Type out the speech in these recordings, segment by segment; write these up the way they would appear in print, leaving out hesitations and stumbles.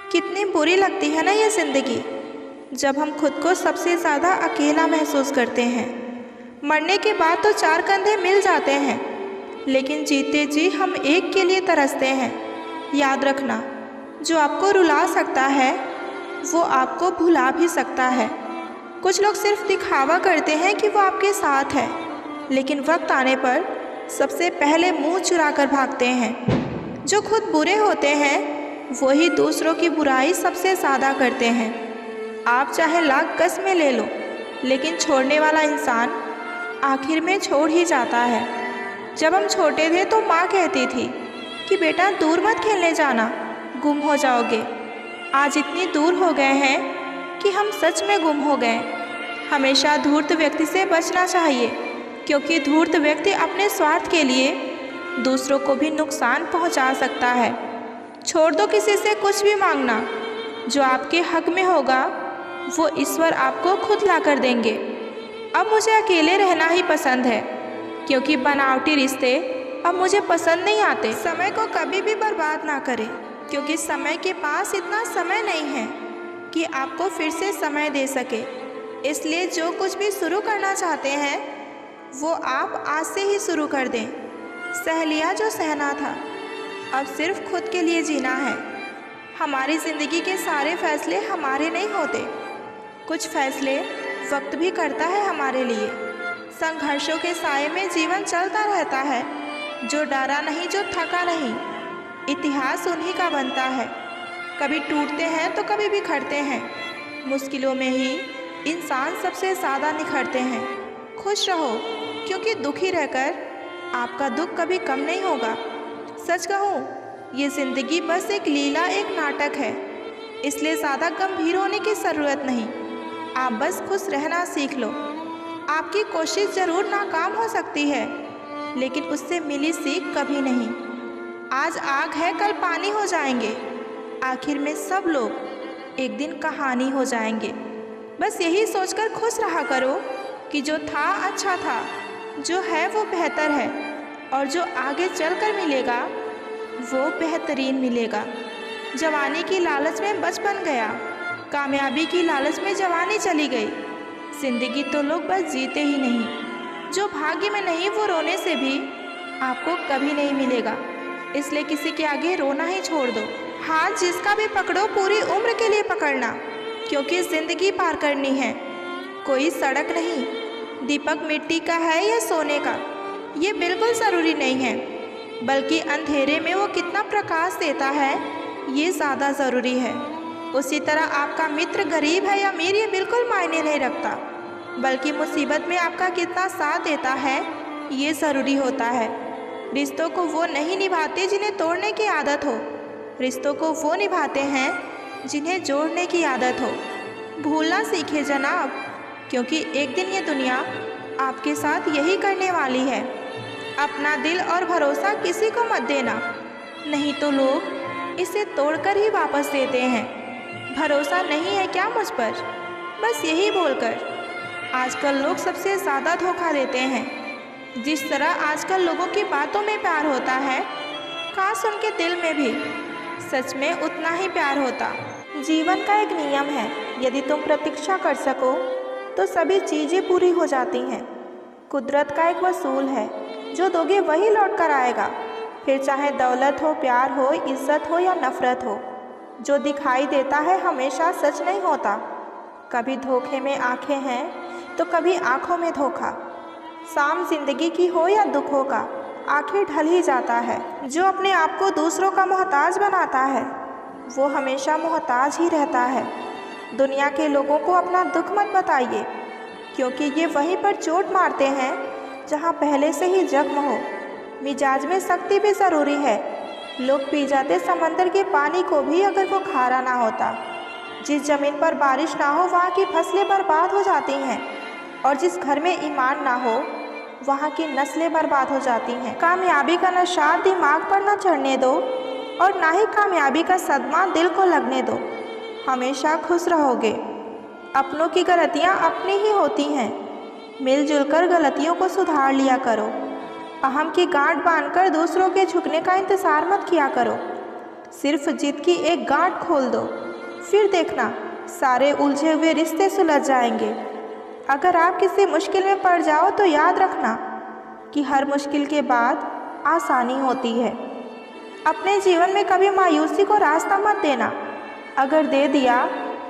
कितनी बुरी लगती है ना ये ज़िंदगी, जब हम खुद को सबसे ज़्यादा अकेला महसूस करते हैं। मरने के बाद तो चार कंधे मिल जाते हैं, लेकिन जीते जी हम एक के लिए तरसते हैं। याद रखना, जो आपको रुला सकता है वो आपको भुला भी सकता है। कुछ लोग सिर्फ दिखावा करते हैं कि वो आपके साथ है, लेकिन वक्त आने पर सबसे पहले मुंह चुरा कर भागते हैं। जो खुद बुरे होते हैं वही दूसरों की बुराई सबसे ज़्यादा करते हैं। आप चाहे लाख कस्में ले लो, लेकिन छोड़ने वाला इंसान आखिर में छोड़ ही जाता है। जब हम छोटे थे तो माँ कहती थी कि बेटा दूर मत खेलने जाना, गुम हो जाओगे। आज इतनी दूर हो गए हैं कि हम सच में गुम हो गए। हमेशा धूर्त व्यक्ति से बचना चाहिए, क्योंकि धूर्त व्यक्ति अपने स्वार्थ के लिए दूसरों को भी नुकसान पहुंचा सकता है। छोड़ दो किसी से कुछ भी मांगना, जो आपके हक में होगा वो ईश्वर आपको खुद ला कर देंगे। अब मुझे अकेले रहना ही पसंद है, क्योंकि बनावटी रिश्ते अब मुझे पसंद नहीं आते। समय को कभी भी बर्बाद ना करें, क्योंकि समय के पास इतना समय नहीं है कि आपको फिर से समय दे सके। इसलिए जो कुछ भी शुरू करना चाहते हैं वो आप आज से ही शुरू कर दें। सह लिया जो सहना था, अब सिर्फ खुद के लिए जीना है। हमारी ज़िंदगी के सारे फैसले हमारे नहीं होते, कुछ फैसले वक्त भी करता है हमारे लिए। संघर्षों के साए में जीवन चलता रहता है, जो डरा नहीं, जो थका नहीं। इतिहास उन्हीं का बनता है, कभी टूटते हैं तो कभी बिखरते हैं। मुश्किलों में ही इंसान सबसे ज़्यादा निखरते हैं। खुश रहो, क्योंकि दुखी रहकर आपका दुख कभी कम नहीं होगा। सच कहूँ, ये ज़िंदगी बस एक लीला, एक नाटक है, इसलिए ज़्यादा गंभीर होने की ज़रूरत नहीं। आप बस खुश रहना सीख लो। आपकी कोशिश ज़रूर नाकाम हो सकती है, लेकिन उससे मिली सीख कभी नहीं। आज आग है, कल पानी हो जाएंगे। आखिर में सब लोग एक दिन कहानी हो जाएंगे। बस यही सोचकर खुश रहा करो कि जो था अच्छा था, जो है वो बेहतर है, और जो आगे चलकर मिलेगा वो बेहतरीन मिलेगा। जवानी की लालच में बचपन गया, कामयाबी की लालच में जवानी चली गई। ज़िंदगी तो लोग बस जीते ही नहीं, जो भाग्य में नहीं वो रोने से भी आपको कभी नहीं मिलेगा। इसलिए किसी के आगे रोना ही छोड़ दो। हाथ जिसका भी पकड़ो पूरी उम्र के लिए पकड़ना, क्योंकि ज़िंदगी पार करनी है। कोई सड़क नहीं, दीपक मिट्टी का है या सोने का, ये बिल्कुल ज़रूरी नहीं है, बल्कि अंधेरे में वो कितना प्रकाश देता है ये ज़्यादा ज़रूरी है। उसी तरह आपका मित्र गरीब है या अमीर ये बिल्कुल मायने नहीं रखता, बल्कि मुसीबत में आपका कितना साथ देता है ये ज़रूरी होता है। रिश्तों को वो नहीं निभाते जिन्हें तोड़ने की आदत हो, रिश्तों को वो निभाते हैं जिन्हें जोड़ने की आदत हो। भूलना सीखे जनाब, क्योंकि एक दिन ये दुनिया आपके साथ यही करने वाली है। अपना दिल और भरोसा किसी को मत देना, नहीं तो लोग इसे तोड़कर ही वापस देते हैं। भरोसा नहीं है क्या मुझ पर, बस यही बोलकर आजकल लोग सबसे ज़्यादा धोखा देते हैं। जिस तरह आजकल लोगों की बातों में प्यार होता है, काश उनके दिल में भी सच में उतना ही प्यार होता। जीवन का एक नियम है, यदि तुम प्रतीक्षा कर सको तो सभी चीज़ें पूरी हो जाती हैं। कुदरत का एक वसूल है, जो दोगे वही लौट कर आएगा, फिर चाहे दौलत हो, प्यार हो, इज्जत हो या नफ़रत हो। जो दिखाई देता है हमेशा सच नहीं होता। कभी धोखे में आंखें हैं तो कभी आंखों में धोखा। शाम जिंदगी की हो या दुखों का, आखिर ढल ही जाता है। जो अपने आप को दूसरों का मोहताज बनाता है वो हमेशा मोहताज ही रहता है। दुनिया के लोगों को अपना दुख मत बताइए, क्योंकि ये वहीं पर चोट मारते हैं जहाँ पहले से ही जख्म हो। मिजाज में सख्ती भी ज़रूरी है। लोग पी जाते समंदर के पानी को भी अगर वो खारा ना होता। जिस ज़मीन पर बारिश ना हो वहाँ की फसलें बर्बाद हो जाती हैं, और जिस घर में ईमान ना हो वहाँ की नस्लें बर्बाद हो जाती हैं। कामयाबी का नशा दिमाग पर ना चढ़ने दो, और ना ही कामयाबी का सदमा दिल को लगने दो। हमेशा खुश रहोगे। अपनों की गलतियाँ अपनी ही होती हैं, मिलजुल कर गलतियों को सुधार लिया करो। अहम की गांठ बांधकर दूसरों के झुकने का इंतज़ार मत किया करो। सिर्फ जिद की एक गांठ खोल दो, फिर देखना सारे उलझे हुए रिश्ते सुलझ जाएंगे। अगर आप किसी मुश्किल में पड़ जाओ तो याद रखना कि हर मुश्किल के बाद आसानी होती है। अपने जीवन में कभी मायूसी को रास्ता मत देना। अगर दे दिया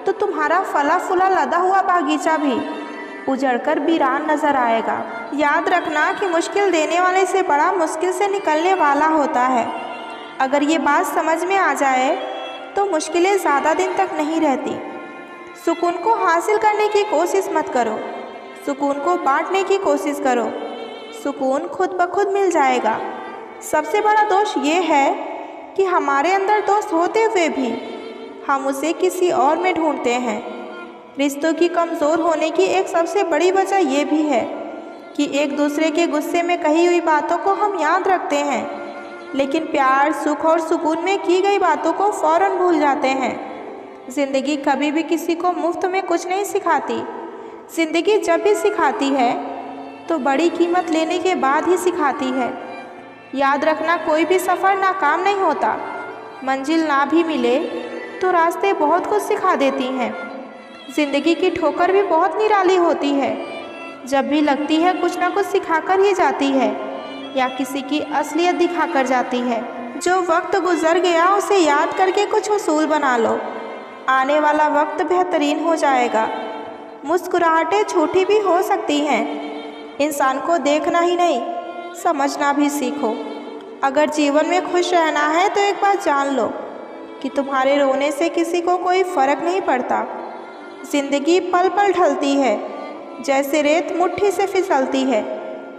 तो तुम्हारा फला फूला लदा हुआ बागीचा भी उजड़कर वीरान नजर आएगा। याद रखना कि मुश्किल देने वाले से बड़ा मुश्किल से निकलने वाला होता है। अगर ये बात समझ में आ जाए तो मुश्किलें ज़्यादा दिन तक नहीं रहती। सुकून को हासिल करने की कोशिश मत करो, सुकून को बांटने की कोशिश करो। सुकून खुद ब खुद मिल जाएगा। सबसे बड़ा दोष ये है कि हमारे अंदर दोस्त होते हुए भी हम उसे किसी और में ढूंढते हैं। रिश्तों की कमज़ोर होने की एक सबसे बड़ी वजह यह भी है कि एक दूसरे के गुस्से में कही हुई बातों को हम याद रखते हैं, लेकिन प्यार, सुख और सुकून में की गई बातों को फ़ौरन भूल जाते हैं। ज़िंदगी कभी भी किसी को मुफ्त में कुछ नहीं सिखाती। ज़िंदगी जब भी सिखाती है तो बड़ी कीमत लेने के बाद ही सिखाती है। याद रखना, कोई भी सफ़र नाकाम नहीं होता। मंजिल ना भी मिले तो रास्ते बहुत कुछ सिखा देती हैं। ज़िंदगी की ठोकर भी बहुत निराली होती है। जब भी लगती है कुछ ना कुछ सिखाकर ही जाती है या किसी की असलियत दिखाकर जाती है। जो वक्त गुजर गया उसे याद करके कुछ उसूल बना लो। आने वाला वक्त बेहतरीन हो जाएगा। मुस्कुराहटें छोटी भी हो सकती हैं। इंसान को देखना ही नहीं, समझना भी सीखो। अगर जीवन में खुश रहना है तो एक बात जान लो कि तुम्हारे रोने से किसी को कोई फ़र्क नहीं पड़ता। ज़िंदगी पल पल ढलती है, जैसे रेत मुट्ठी से फिसलती है।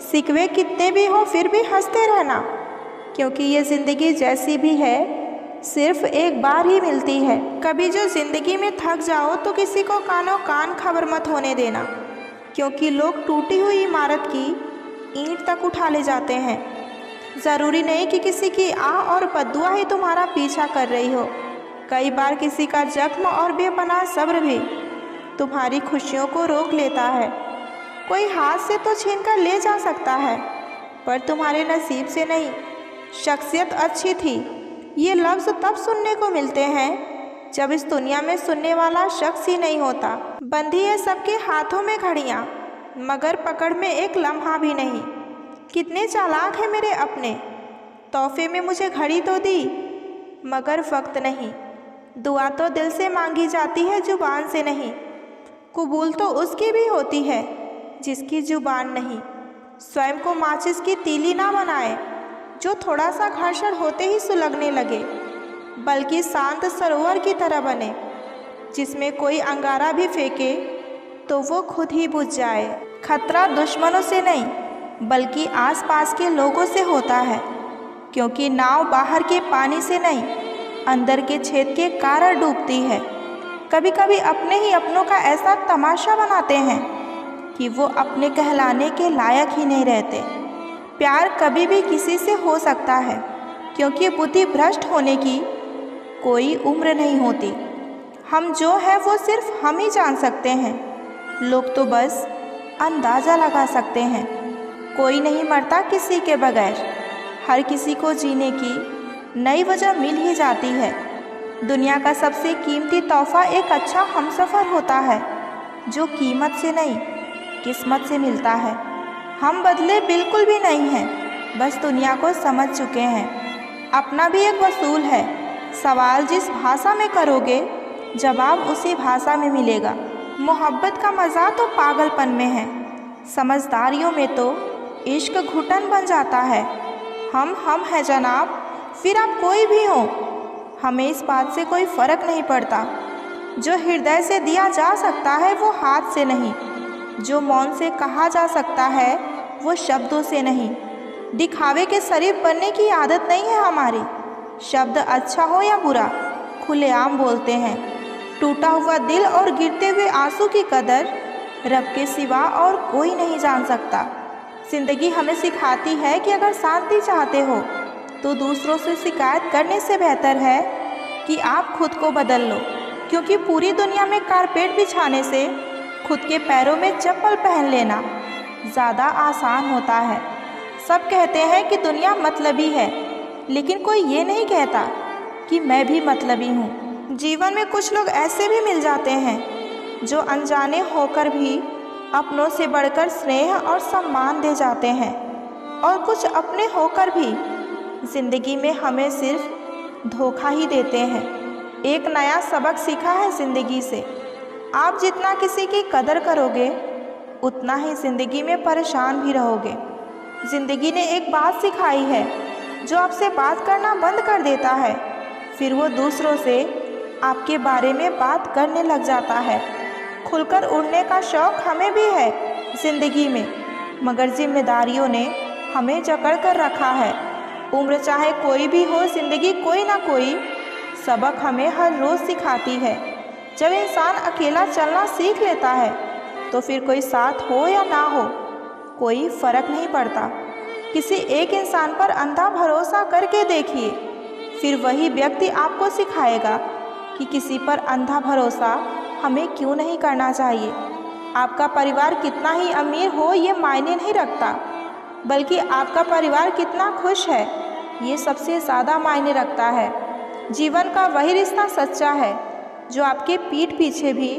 सिकवे कितने भी हो फिर भी हंसते रहना, क्योंकि ये ज़िंदगी जैसी भी है सिर्फ एक बार ही मिलती है। कभी जो ज़िंदगी में थक जाओ तो किसी को कानों कान खबर मत होने देना, क्योंकि लोग टूटी हुई इमारत की ईंट तक उठा ले जाते हैं। ज़रूरी नहीं कि किसी की आह और बद्दुआ ही तुम्हारा पीछा कर रही हो। कई बार किसी का जख्म और बेपनाह सब्र भी तुम्हारी खुशियों को रोक लेता है। कोई हाथ से तो छीन कर ले जा सकता है, पर तुम्हारे नसीब से नहीं। शख्सियत अच्छी थी, ये लफ्ज़ तब सुनने को मिलते हैं जब इस दुनिया में सुनने वाला शख्स ही नहीं होता। बंधी है सबके हाथों में घड़ियाँ, मगर पकड़ में एक लम्हा भी नहीं। कितने चालाक हैं मेरे अपने, तोहफे में मुझे घड़ी तो दी मगर वक्त नहीं। दुआ तो दिल से मांगी जाती है, जुबान से नहीं। कबूल तो उसकी भी होती है जिसकी जुबान नहीं। स्वयं को माचिस की तीली ना बनाए जो थोड़ा सा घर्षण होते ही सुलगने लगे, बल्कि शांत सरोवर की तरह बने जिसमें कोई अंगारा भी फेंके तो वो खुद ही बुझ जाए। खतरा दुश्मनों से नहीं बल्कि आसपास के लोगों से होता है, क्योंकि नाव बाहर के पानी से नहीं अंदर के छेद के कारण डूबती है। कभी कभी अपने ही अपनों का ऐसा तमाशा बनाते हैं कि वो अपने कहलाने के लायक ही नहीं रहते। प्यार कभी भी किसी से हो सकता है, क्योंकि बुद्धि भ्रष्ट होने की कोई उम्र नहीं होती। हम जो है वो सिर्फ हम ही जान सकते हैं, लोग तो बस अंदाज़ा लगा सकते हैं। कोई नहीं मरता किसी के बगैर, हर किसी को जीने की नई वजह मिल ही जाती है। दुनिया का सबसे कीमती तोहफ़ा एक अच्छा हमसफ़र होता है, जो कीमत से नहीं किस्मत से मिलता है। हम बदले बिल्कुल भी नहीं हैं, बस दुनिया को समझ चुके हैं। अपना भी एक वसूल है, सवाल जिस भाषा में करोगे जवाब उसी भाषा में मिलेगा। मोहब्बत का मज़ा तो पागलपन में है, समझदारियों में तो इश्क घुटन बन जाता है। हम हैं जनाब, फिर आप कोई भी हो, हमें इस बात से कोई फ़र्क नहीं पड़ता। जो हृदय से दिया जा सकता है वो हाथ से नहीं, जो मौन से कहा जा सकता है वो शब्दों से नहीं। दिखावे के शरीफ बनने की आदत नहीं है हमारी। शब्द अच्छा हो या बुरा खुलेआम बोलते हैं। टूटा हुआ दिल और गिरते हुए आंसू की कदर रब के सिवा और कोई नहीं जान सकता। ज़िंदगी हमें सिखाती है कि अगर शांति चाहते हो तो दूसरों से शिकायत करने से बेहतर है कि आप खुद को बदल लो, क्योंकि पूरी दुनिया में कारपेट बिछाने से खुद के पैरों में चप्पल पहन लेना ज़्यादा आसान होता है। सब कहते हैं कि दुनिया मतलबी है, लेकिन कोई ये नहीं कहता कि मैं भी मतलबी हूँ। जीवन में कुछ लोग ऐसे भी मिल जाते हैं जो अनजाने होकर भी अपनों से बढ़कर स्नेह और सम्मान दे जाते हैं, और कुछ अपने होकर भी ज़िंदगी में हमें सिर्फ धोखा ही देते हैं। एक नया सबक सीखा है ज़िंदगी से, आप जितना किसी की कदर करोगे उतना ही ज़िंदगी में परेशान भी रहोगे। ज़िंदगी ने एक बात सिखाई है, जो आपसे बात करना बंद कर देता है फिर वो दूसरों से आपके बारे में बात करने लग जाता है। खुलकर उड़ने का शौक़ हमें भी है ज़िंदगी में, मगर जिम्मेदारियों ने हमें जकड़ कर रखा है। उम्र चाहे कोई भी हो, ज़िंदगी कोई ना कोई सबक हमें हर रोज़ सिखाती है। जब इंसान अकेला चलना सीख लेता है तो फिर कोई साथ हो या ना हो कोई फ़र्क नहीं पड़ता। किसी एक इंसान पर अंधा भरोसा करके देखिए, फिर वही व्यक्ति आपको सिखाएगा कि किसी पर अंधा भरोसा हमें क्यों नहीं करना चाहिए। आपका परिवार कितना ही अमीर हो ये मायने नहीं रखता, बल्कि आपका परिवार कितना खुश है ये सबसे ज़्यादा मायने रखता है। जीवन का वही रिश्ता सच्चा है जो आपके पीठ पीछे भी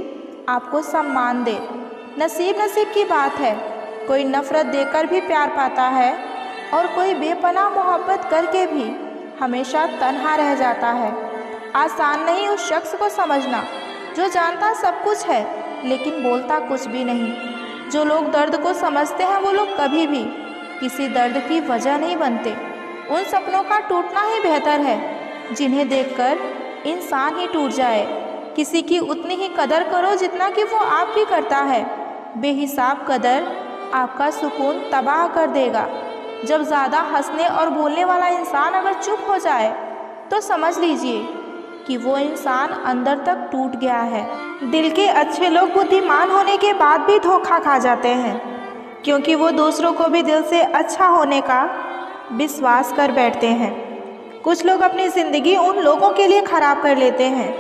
आपको सम्मान दे। नसीब की बात है, कोई नफ़रत देकर भी प्यार पाता है और कोई बेपनाह मोहब्बत करके भी हमेशा तन्हा रह जाता है। आसान नहीं उस शख्स को समझना जो जानता सब कुछ है लेकिन बोलता कुछ भी नहीं। जो लोग दर्द को समझते हैं वो लोग कभी भी किसी दर्द की वजह नहीं बनते। उन सपनों का टूटना ही बेहतर है जिन्हें देखकर इंसान ही टूट जाए। किसी की उतनी ही कदर करो जितना कि वो आपकी करता है। बेहिसाब कदर आपका सुकून तबाह कर देगा। जब ज़्यादा हंसने और बोलने वाला इंसान अगर चुप हो जाए तो समझ लीजिए कि वो इंसान अंदर तक टूट गया है। दिल के अच्छे लोग बुद्धिमान होने के बाद भी धोखा खा जाते हैं, क्योंकि वो दूसरों को भी दिल से अच्छा होने का विश्वास कर बैठते हैं। कुछ लोग अपनी ज़िंदगी उन लोगों के लिए ख़राब कर लेते हैं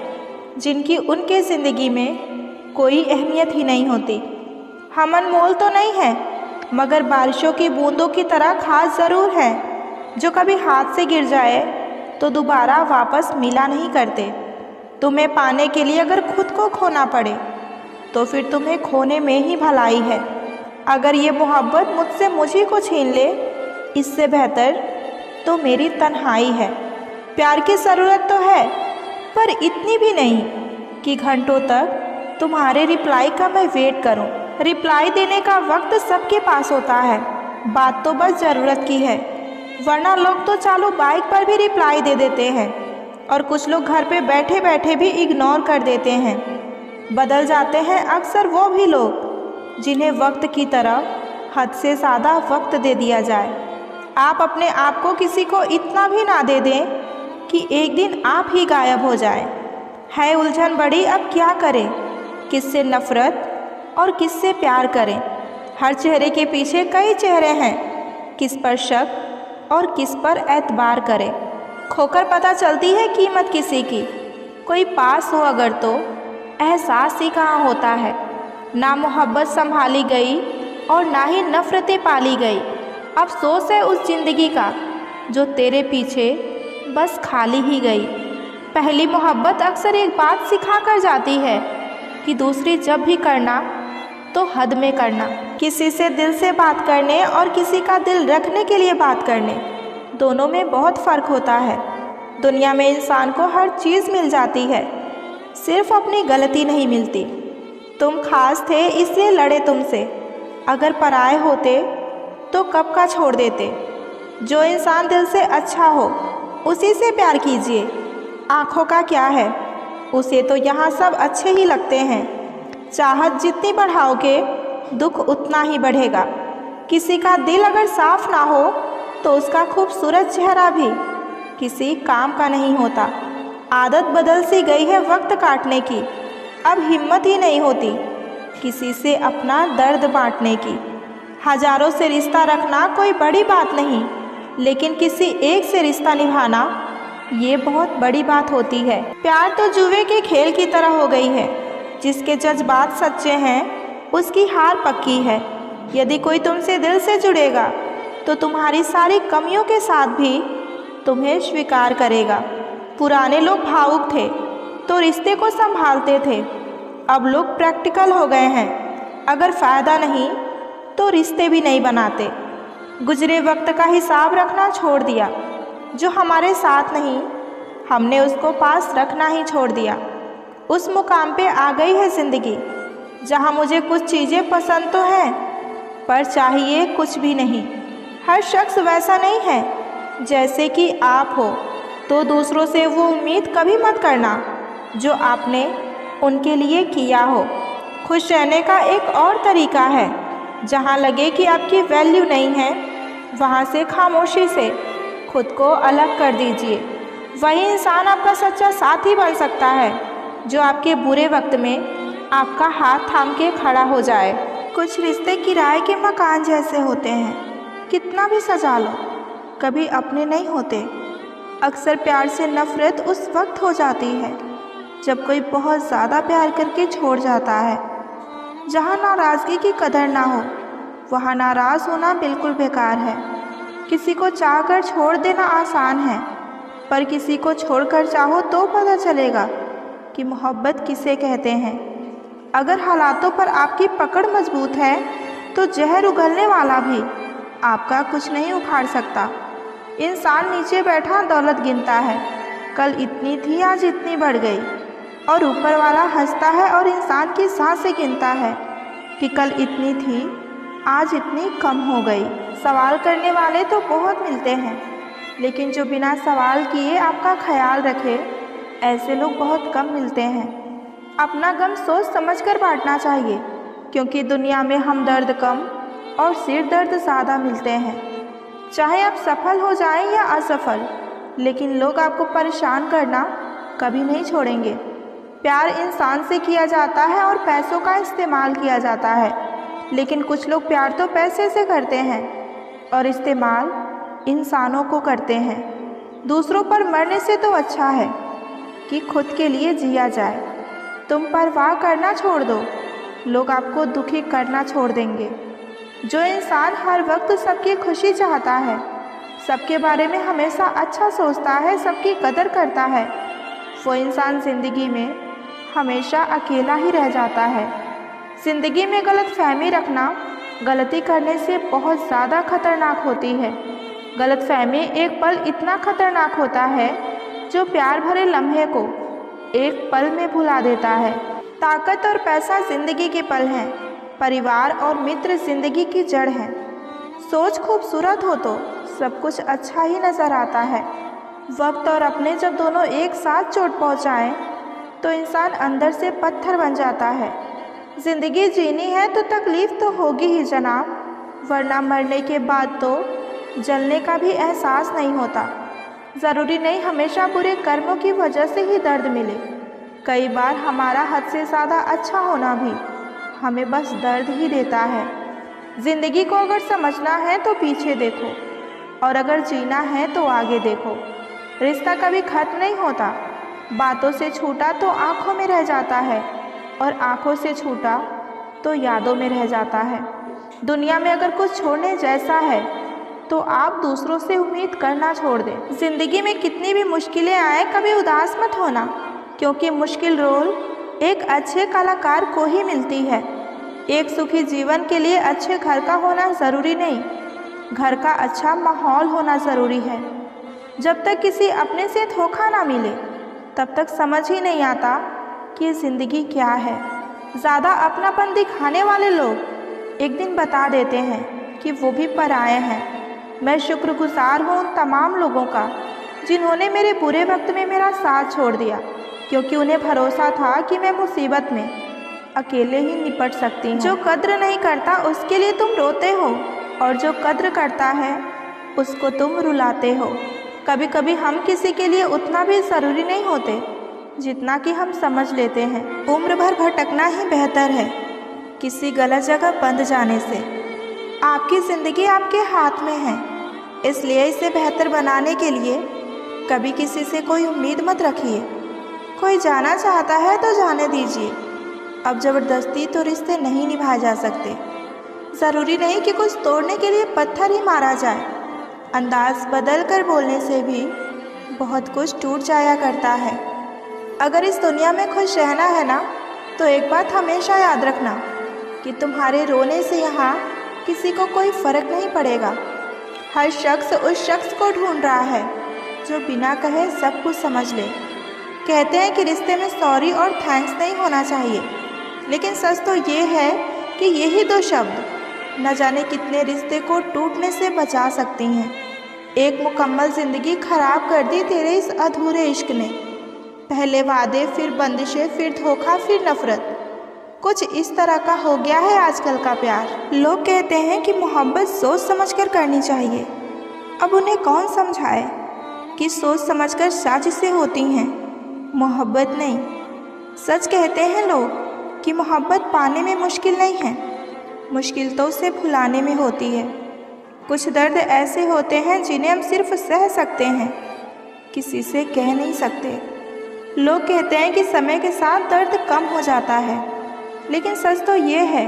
जिनकी उनके ज़िंदगी में कोई अहमियत ही नहीं होती। हम अनमोल तो नहीं हैं, मगर बारिशों की बूंदों की तरह खास ज़रूर हैं, जो कभी हाथ से गिर जाए तो दोबारा वापस मिला नहीं करते। तुम्हें पाने के लिए अगर खुद को खोना पड़े तो फिर तुम्हें खोने में ही भलाई है। अगर ये मोहब्बत मुझसे मुझी को छीन ले, इससे बेहतर तो मेरी तन्हाई है। प्यार की ज़रूरत तो है, पर इतनी भी नहीं कि घंटों तक तुम्हारे रिप्लाई का मैं वेट करूं। रिप्लाई देने का वक्त सबके पास होता है, बात तो बस ज़रूरत की है। वरना लोग तो चालू बाइक पर भी रिप्लाई दे देते हैं, और कुछ लोग घर पे बैठे बैठे भी इग्नोर कर देते हैं। बदल जाते हैं अक्सर वो भी लोग जिन्हें वक्त की तरफ हद से ज़्यादा वक्त दे दिया जाए। आप अपने आप को किसी को इतना भी ना दे दें कि एक दिन आप ही गायब हो जाए। है उलझन बड़ी, अब क्या करें, किससे नफ़रत और किससे प्यार करें। हर चेहरे के पीछे कई चेहरे हैं, किस पर शक और किस पर एतबार करें। खोकर पता चलती है कीमत किसी की, कोई पास हो अगर तो एहसास ही कहाँ होता है। ना मोहब्बत संभाली गई और ना ही नफ़रतें पाली गई। अफसोस है उस ज़िंदगी का जो तेरे पीछे बस खाली ही गई। पहली मोहब्बत अक्सर एक बात सिखा कर जाती है कि दूसरी जब भी करना तो हद में करना। किसी से दिल से बात करने और किसी का दिल रखने के लिए बात करने, दोनों में बहुत फ़र्क होता है। दुनिया में इंसान को हर चीज़ मिल जाती है, सिर्फ अपनी गलती नहीं मिलती। तुम खास थे इसलिए लड़े तुमसे, अगर पराए होते तो कब का छोड़ देते। जो इंसान दिल से अच्छा हो उसी से प्यार कीजिए। आँखों का क्या है, उसे तो यहाँ सब अच्छे ही लगते हैं। चाहत जितनी बढ़ाओगे दुख उतना ही बढ़ेगा। किसी का दिल अगर साफ ना हो तो उसका खूबसूरत चेहरा भी किसी काम का नहीं होता। आदत बदल सी गई है वक्त काटने की, अब हिम्मत ही नहीं होती किसी से अपना दर्द बांटने की। हजारों से रिश्ता रखना कोई बड़ी बात नहीं, लेकिन किसी एक से रिश्ता निभाना ये बहुत बड़ी बात होती है। प्यार तो जुए के खेल की तरह हो गई है, जिसके जज्बात सच्चे हैं उसकी हार पक्की है। यदि कोई तुमसे दिल से जुड़ेगा तो तुम्हारी सारी कमियों के साथ भी तुम्हें स्वीकार करेगा। पुराने लोग भावुक थे तो रिश्ते को संभालते थे, अब लोग प्रैक्टिकल हो गए हैं। अगर फ़ायदा नहीं तो रिश्ते भी नहीं बनाते। गुजरे वक्त का हिसाब रखना छोड़ दिया, जो हमारे साथ नहीं हमने उसको पास रखना ही छोड़ दिया। उस मुकाम पे आ गई है ज़िंदगी जहाँ मुझे कुछ चीज़ें पसंद तो हैं पर चाहिए कुछ भी नहीं। हर शख्स वैसा नहीं है जैसे कि आप हो, तो दूसरों से वो उम्मीद कभी मत करना जो आपने उनके लिए किया हो। खुश रहने का एक और तरीका है, जहाँ लगे कि आपकी वैल्यू नहीं है वहाँ से खामोशी से खुद को अलग कर दीजिए। वही इंसान आपका सच्चा साथी बन सकता है जो आपके बुरे वक्त में आपका हाथ थाम के खड़ा हो जाए। कुछ रिश्ते किराए के मकान जैसे होते हैं, कितना भी सजा लो कभी अपने नहीं होते। अक्सर प्यार से नफ़रत उस वक्त हो जाती है जब कोई बहुत ज़्यादा प्यार करके छोड़ जाता है। जहाँ नाराज़गी की कदर ना हो वहाँ नाराज़ होना बिल्कुल बेकार है। किसी को चाहकर छोड़ देना आसान है, पर किसी को छोड़कर चाहो तो पता चलेगा कि मोहब्बत किसे कहते हैं। अगर हालातों पर आपकी पकड़ मजबूत है तो जहर उगलने वाला भी आपका कुछ नहीं उखाड़ सकता। इंसान नीचे बैठा दौलत गिनता है, कल इतनी थी आज इतनी बढ़ गई, और ऊपर वाला हंसता है और इंसान की सांसें गिनता है कि कल इतनी थी आज इतनी कम हो गई। सवाल करने वाले तो बहुत मिलते हैं, लेकिन जो बिना सवाल किए आपका ख्याल रखे ऐसे लोग बहुत कम मिलते हैं। अपना गम सोच समझकर बांटना चाहिए, क्योंकि दुनिया में हमदर्द कम और सिर दर्द ज़्यादा मिलते हैं। चाहे आप सफल हो जाएं या असफल, लेकिन लोग आपको परेशान करना कभी नहीं छोड़ेंगे। प्यार इंसान से किया जाता है और पैसों का इस्तेमाल किया जाता है, लेकिन कुछ लोग प्यार तो पैसे से करते हैं और इस्तेमाल इंसानों को करते हैं। दूसरों पर मरने से तो अच्छा है कि खुद के लिए जिया जाए। तुम परवाह करना छोड़ दो, लोग आपको दुखी करना छोड़ देंगे। जो इंसान हर वक्त सबकी खुशी चाहता है, सबके बारे में हमेशा अच्छा सोचता है, सबकी कदर करता है, वो इंसान ज़िंदगी में हमेशा अकेला ही रह जाता है। ज़िंदगी में गलतफहमी रखना गलती करने से बहुत ज़्यादा खतरनाक होती है। गलतफहमी एक पल इतना खतरनाक होता है जो प्यार भरे लम्हे को एक पल में भुला देता है। ताकत और पैसा ज़िंदगी के पल हैं, परिवार और मित्र ज़िंदगी की जड़ हैं। सोच खूबसूरत हो तो सब कुछ अच्छा ही नज़र आता है। वक्त और अपने जब दोनों एक साथ चोट पहुँचाएँ तो इंसान अंदर से पत्थर बन जाता है। ज़िंदगी जीनी है तो तकलीफ़ तो होगी ही जनाब, वरना मरने के बाद तो जलने का भी एहसास नहीं होता। ज़रूरी नहीं हमेशा बुरे कर्मों की वजह से ही दर्द मिले। कई बार हमारा हद से ज़्यादा अच्छा होना भी हमें बस दर्द ही देता है। ज़िंदगी को अगर समझना है तो पीछे देखो, और अगर जीना है तो आगे देखो। रिश्ता कभी खत्म नहीं होता। बातों से छूटा तो आँखों में रह जाता है, और आँखों से छूटा तो यादों में रह जाता है। दुनिया में अगर कुछ छोड़ने जैसा है तो आप दूसरों से उम्मीद करना छोड़ दें। ज़िंदगी में कितनी भी मुश्किलें आए कभी उदास मत होना, क्योंकि मुश्किल रोल एक अच्छे कलाकार को ही मिलती है। एक सुखी जीवन के लिए अच्छे घर का होना ज़रूरी नहीं, घर का अच्छा माहौल होना ज़रूरी है। जब तक किसी अपने से धोखा ना मिले तब तक समझ ही नहीं आता कि ज़िंदगी क्या है। ज़्यादा अपनापन दिखाने वाले लोग एक दिन बता देते हैं कि वो भी पराए हैं। मैं शुक्रगुजार हूँ उन तमाम लोगों का जिन्होंने मेरे बुरे वक्त में मेरा साथ छोड़ दिया, क्योंकि उन्हें भरोसा था कि मैं मुसीबत में अकेले ही निपट सकती हूँ। जो कद्र नहीं करता उसके लिए तुम रोते हो, और जो कद्र करता है उसको तुम रुलाते हो। कभी कभी हम किसी के लिए उतना भी ज़रूरी नहीं होते जितना कि हम समझ लेते हैं। उम्र भर भटकना ही बेहतर है किसी गलत जगह बंद जाने से। आपकी ज़िंदगी आपके हाथ में है, इसलिए इसे बेहतर बनाने के लिए कभी किसी से कोई उम्मीद मत रखिए। कोई जाना चाहता है तो जाने दीजिए। अब ज़बरदस्ती तो रिश्ते नहीं निभाए जा सकते। ज़रूरी नहीं कि कुछ तोड़ने के लिए पत्थर ही मारा जाए। अंदाज़ बदल कर बोलने से भी बहुत कुछ टूट जाया करता है। अगर इस दुनिया में खुश रहना है ना, तो एक बात हमेशा याद रखना कि तुम्हारे रोने से यहाँ किसी को कोई फ़र्क नहीं पड़ेगा। हर शख्स उस शख्स को ढूंढ रहा है जो बिना कहे सब कुछ समझ ले। कहते हैं कि रिश्ते में सॉरी और थैंक्स नहीं होना चाहिए, लेकिन सच तो ये है कि यही दो शब्द न जाने कितने रिश्ते को टूटने से बचा सकती हैं। एक मुकम्मल ज़िंदगी ख़राब कर दी तेरे इस अधूरे इश्क ने। पहले वादे, फिर बंदिशें, फिर धोखा, फिर नफ़रत। कुछ इस तरह का हो गया है आजकल का प्यार। लोग कहते हैं कि मोहब्बत सोच समझकर करनी चाहिए। अब उन्हें कौन समझाए कि सोच समझकर साजिशें होती हैं, मोहब्बत नहीं। सच कहते हैं लोग कि मोहब्बत पाने में मुश्किल नहीं है, मुश्किल तो उसे भुलाने में होती है। कुछ दर्द ऐसे होते हैं जिन्हें हम सिर्फ सह सकते हैं, किसी से कह नहीं सकते। लोग कहते हैं कि समय के साथ दर्द कम हो जाता है, लेकिन सच तो ये है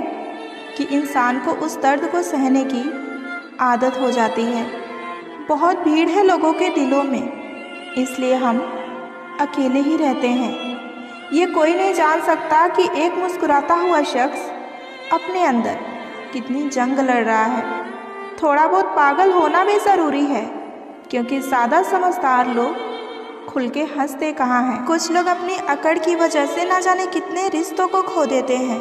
कि इंसान को उस दर्द को सहने की आदत हो जाती है। बहुत भीड़ है लोगों के दिलों में, इसलिए हम अकेले ही रहते हैं। ये कोई नहीं जान सकता कि एक मुस्कुराता हुआ शख्स अपने अंदर कितनी जंग लड़ रहा है। थोड़ा बहुत पागल होना भी ज़रूरी है, क्योंकि ज़्यादा समझदार लोग खुल के हंसते कहाँ हैं। कुछ लोग अपनी अकड़ की वजह से ना जाने कितने रिश्तों को खो देते हैं।